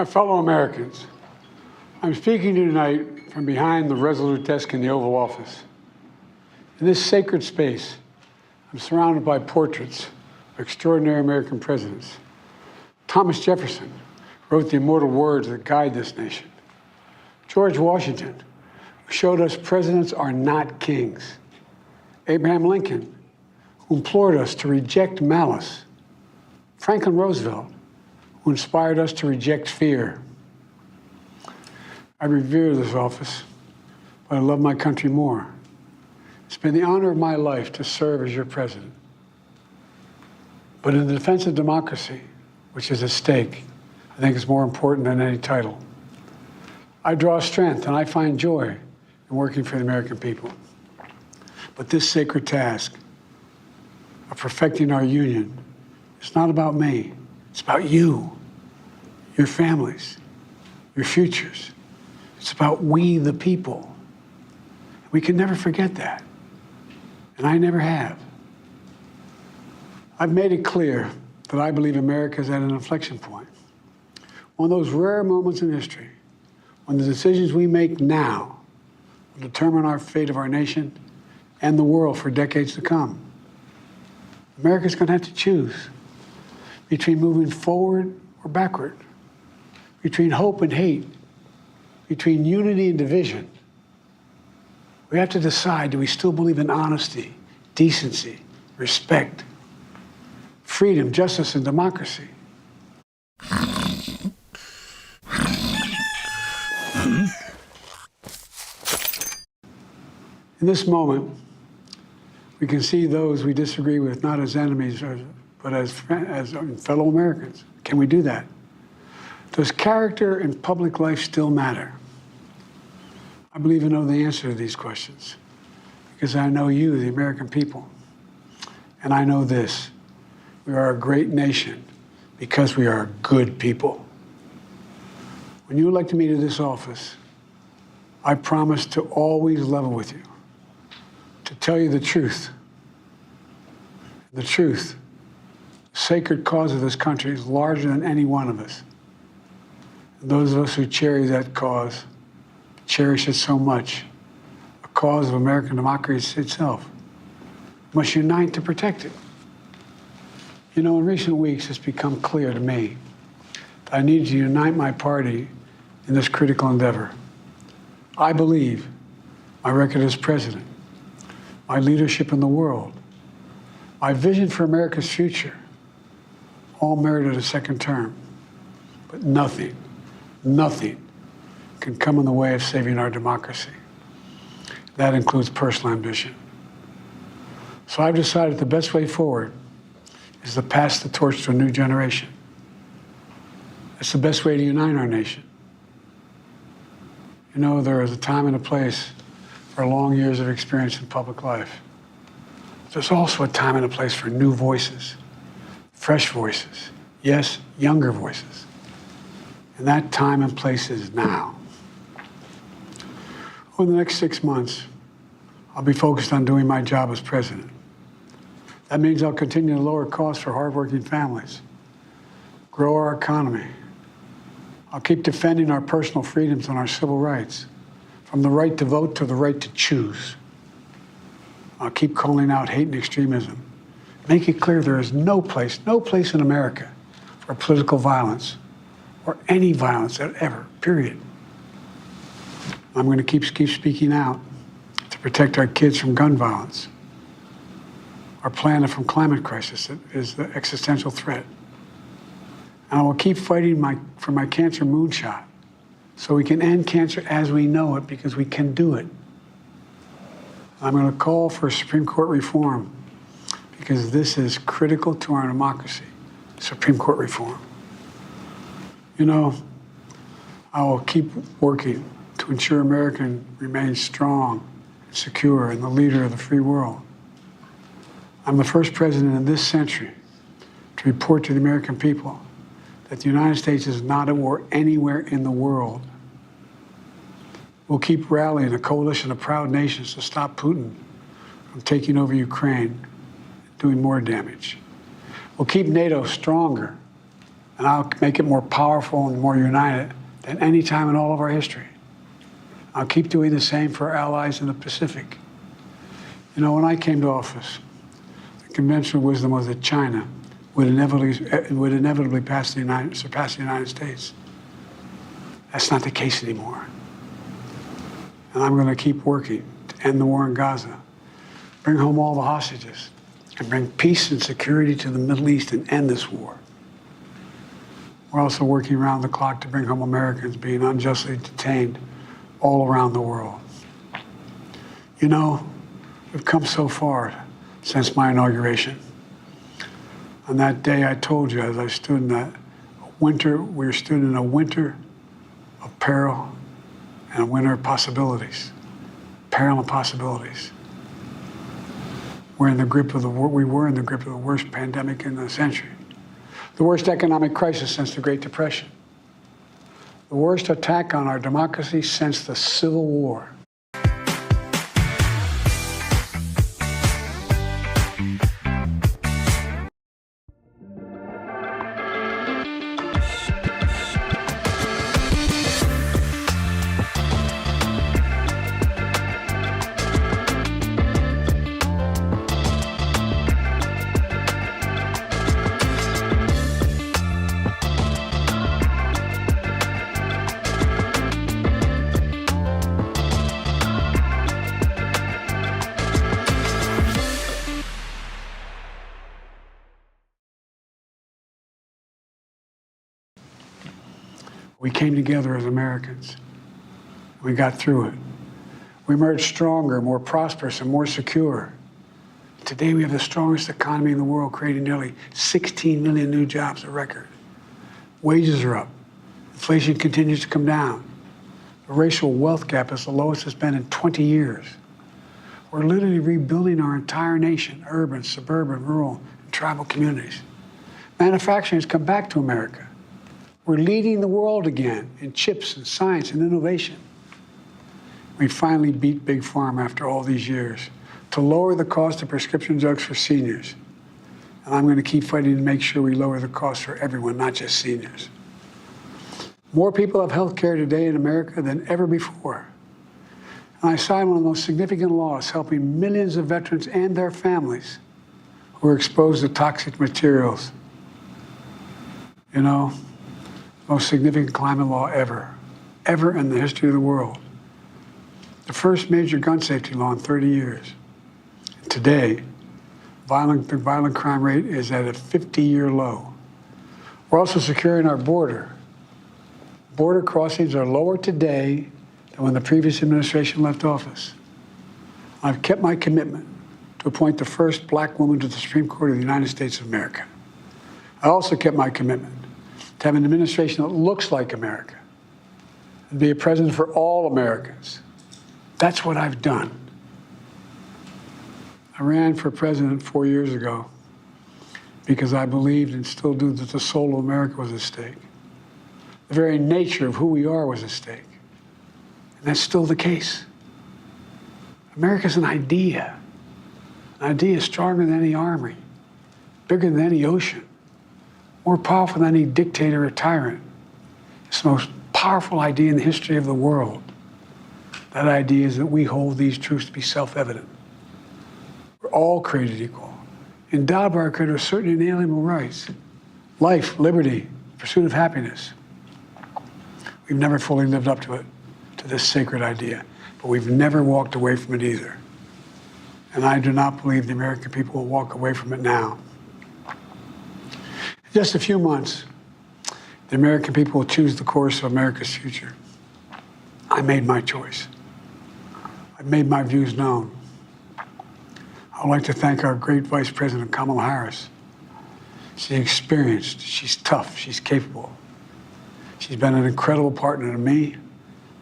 My fellow Americans, I'm speaking to you tonight from behind the resolute desk in the Oval Office. In this sacred space, I'm surrounded by portraits of extraordinary American presidents. Thomas Jefferson wrote the immortal words that guide this nation. George Washington, who showed us presidents are not kings. Abraham Lincoln, who implored us to reject malice. Franklin Roosevelt, who inspired us to reject fear. I revere this office, but I love my country more. It's been the honor of my life to serve as your president. But in the defense of democracy, which is at stake, I think is more important than any title. I draw strength and I find joy in working for the American people. But this sacred task of perfecting our union is not about me. It's about you, your families, your futures. It's about we, the people. We can never forget that. And I never have. I've made it clear that I believe America is at an inflection point. One of those rare moments in history when the decisions we make now will determine our fate of our nation and the world for decades to come. America's going to have to choose between moving forward or backward, between hope and hate, between unity and division. We have to decide, do we still believe in honesty, decency, respect, freedom, justice, and democracy? In this moment, we can see those we disagree with not as enemies, but as fellow Americans. Can we do that? Does character in public life still matter? I believe I know the answer to these questions because I know you, the American people. And I know this, we are a great nation because we are good people. When you elected me to this office, I promised to always level with you, to tell you the truth. The truth. The sacred cause of this country is larger than any one of us. And those of us who cherish that cause cherish it so much. A cause of American democracy itself must unite to protect it. You know, in recent weeks, it's become clear to me that I need to unite my party in this critical endeavor. I believe my record as president, my leadership in the world, my vision for America's future, all merited a second term. But nothing can come in the way of saving our democracy. That includes personal ambition. So I've decided the best way forward is to pass the torch to a new generation. It's the best way to unite our nation. You know, there is a time and a place for long years of experience in public life. There's also a time and a place for new voices, fresh voices, yes, younger voices. And that time and place is now. Over the next 6 months, I'll be focused on doing my job as president. That means I'll continue to lower costs for hardworking families, grow our economy. I'll keep defending our personal freedoms and our civil rights, from the right to vote to the right to choose. I'll keep calling out hate and extremism. Make it clear there is no place in America for political violence or any violence ever, period. I'm going to keep speaking out to protect our kids from gun violence, our planet from climate crisis that is the existential threat. And I will keep fighting for my cancer moonshot so we can end cancer as we know it, because we can do it. I'm going to call for Supreme Court reform because this is critical to our democracy, Supreme Court reform. You know, I will keep working to ensure America remains strong and secure and the leader of the free world. I'm the first president in this century to report to the American people that the United States is not at war anywhere in the world. We'll keep rallying a coalition of proud nations to stop Putin from taking over Ukraine and doing more damage. We'll keep NATO stronger And I'll make it more powerful and more united than any time in all of our history. I'll keep doing the same for our allies in the Pacific. You know, when I came to office, the conventional wisdom was that China would inevitably surpass the United States. That's not the case anymore. And I'm going to keep working to end the war in Gaza, bring home all the hostages, and bring peace and security to the Middle East and end this war. We're also working around the clock to bring home Americans being unjustly detained all around the world. You know, we've come so far since my inauguration. On that day, I told you, as I stood in that winter, we stood in a winter of peril and a winter of possibilities. Peril and possibilities. We were in the grip of the worst pandemic in the century, the worst economic crisis since the Great Depression, the worst attack on our democracy since the Civil War. We came together as Americans. We got through it. We emerged stronger, more prosperous, and more secure. Today, we have the strongest economy in the world, creating nearly 16 million new jobs, a record. Wages are up. Inflation continues to come down. The racial wealth gap is the lowest it's been in 20 years. We're literally rebuilding our entire nation, urban, suburban, rural, and tribal communities. Manufacturing has come back to America. We're leading the world again in chips and science and innovation. We finally beat Big Pharma after all these years to lower the cost of prescription drugs for seniors. And I'm going to keep fighting to make sure we lower the cost for everyone, not just seniors. More people have health care today in America than ever before. And I signed one of the most significant laws helping millions of veterans and their families who are exposed to toxic materials. You know, most significant climate law ever in the history of the world. The first major gun safety law in 30 years. Today, the violent crime rate is at a 50-year low. We're also securing our border. Border crossings are lower today than when the previous administration left office. I've kept my commitment to appoint the first black woman to the Supreme Court of the United States of America. I also kept my commitment to have an administration that looks like America and be a president for all Americans. That's what I've done. I ran for president 4 years ago because I believed and still do that the soul of America was at stake. The very nature of who we are was at stake. And that's still the case. America's an idea. An idea stronger than any army, bigger than any ocean, more powerful than any dictator or tyrant. It's the most powerful idea in the history of the world. That idea is that we hold these truths to be self-evident. We're all created equal, endowed by our Creator with certain inalienable rights: life, liberty, pursuit of happiness. We've never fully lived up to it, to this sacred idea, but we've never walked away from it either. And I do not believe the American people will walk away from it now. In just a few months, the American people will choose the course of America's future. I made my choice. I've made my views known. I would like to thank our great Vice President, Kamala Harris. She's experienced, she's tough, she's capable. She's been an incredible partner to me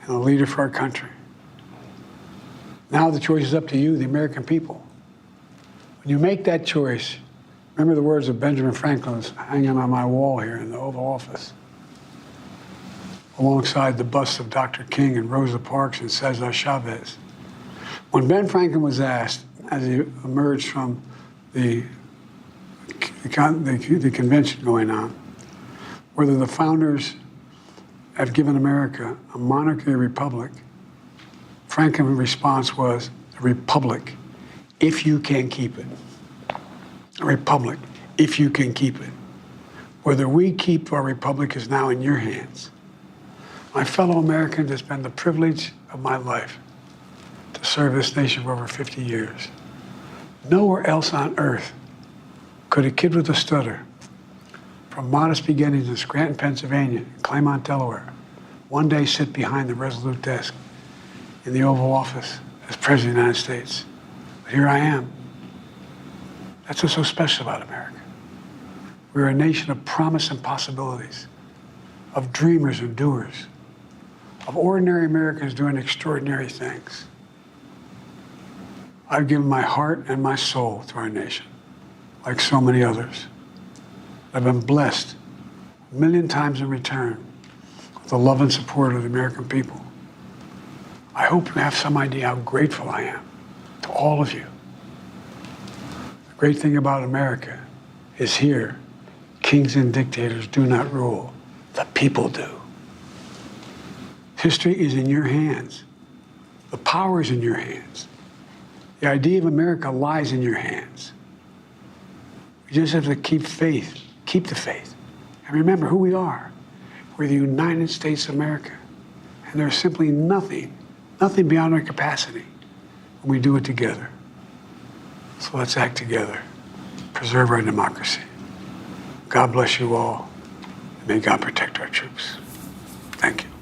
and a leader for our country. Now the choice is up to you, the American people. When you make that choice, remember the words of Benjamin Franklin hanging on my wall here in the Oval Office, alongside the busts of Dr. King and Rosa Parks and Cesar Chavez. When Ben Franklin was asked, as he emerged from the convention going on, whether the founders have given America a monarchy or republic, Franklin's response was a republic, if you can keep it. A republic, if you can keep it. Whether we keep our republic is now in your hands. My fellow Americans, it's been the privilege of my life to serve this nation for over 50 years. Nowhere else on earth could a kid with a stutter, from modest beginnings in Scranton, Pennsylvania, and Claymont, Delaware, one day sit behind the resolute desk in the Oval Office as President of the United States. But here I am. That's what's so special about America. We're a nation of promise and possibilities, of dreamers and doers, of ordinary Americans doing extraordinary things. I've given my heart and my soul to our nation, like so many others. I've been blessed a million times in return with the love and support of the American people. I hope you have some idea how grateful I am to all of you. The great thing about America is here, kings and dictators do not rule, the people do. History is in your hands. The power is in your hands. The idea of America lies in your hands. We just have to keep faith, keep the faith, and remember who we are. We're the United States of America, and there's simply nothing beyond our capacity when we do it together. So let's act together, preserve our democracy. God bless you all, and may God protect our troops. Thank you.